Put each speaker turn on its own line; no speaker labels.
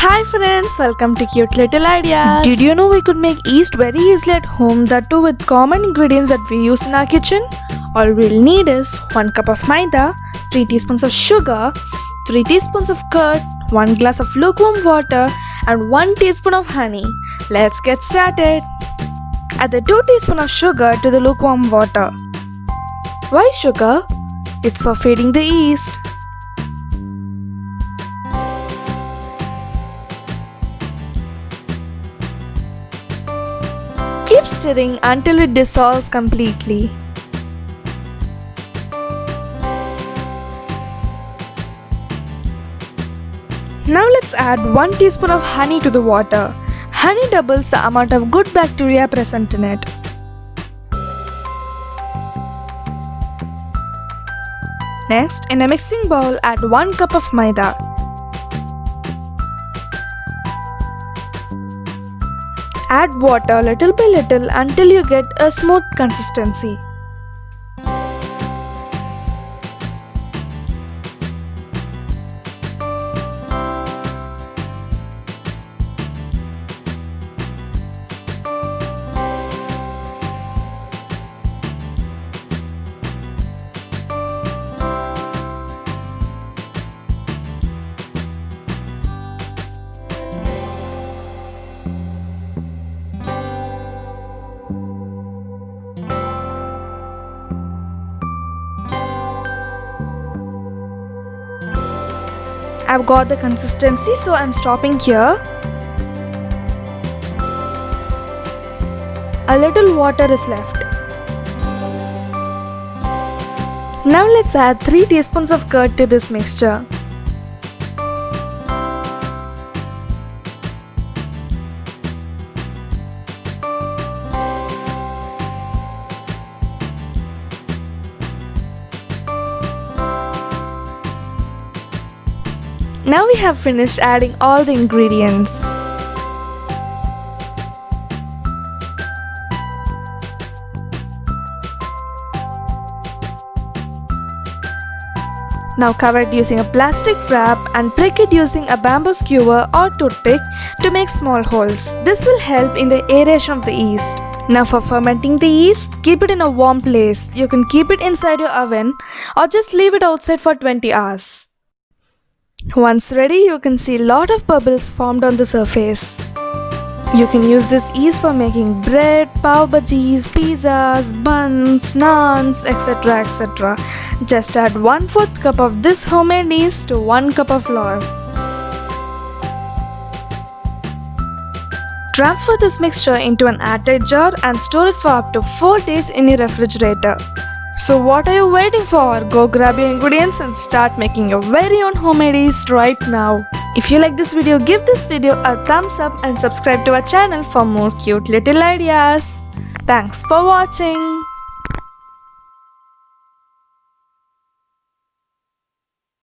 Hi friends, welcome to Cute Little Ideas. Did you know we could make yeast very easily at home, that too with common ingredients that we use in our kitchen? All we'll need is 1 cup of maida, 3 teaspoons of sugar, 3 teaspoons of curd, 1 glass of lukewarm water and 1 teaspoon of honey. Let's get started. Add the 2 teaspoons of sugar to the lukewarm water. Why sugar? It's for feeding the yeast. Keep stirring until it dissolves completely. Now let's add 1 teaspoon of honey to the water. Honey doubles the amount of good bacteria present in it. Next, in a mixing bowl, add 1 cup of maida. Add water little by little until you get a smooth consistency. I've got the consistency, so I'm stopping here. A little water is left. Now let's add 3 teaspoons of curd to this mixture. Now we have finished adding all the ingredients. Now cover it using a plastic wrap and prick it using a bamboo skewer or toothpick to make small holes. This will help in the aeration of the yeast. Now for fermenting the yeast, keep it in a warm place. You can keep it inside your oven or just leave it outside for 20 hours. Once ready, you can see a lot of bubbles formed on the surface. You can use this yeast for making bread, pav bhajis, pizzas, buns, naans, etc. etc. Just add 1/4 cup of this homemade yeast to 1 cup of flour. Transfer this mixture into an airtight jar and store it for up to 4 days in your refrigerator. So what are you waiting for? Go grab your ingredients and start making your very own homemade yeast right now. If you like this video, give this video a thumbs up and subscribe to our channel for more cute little ideas. Thanks for watching.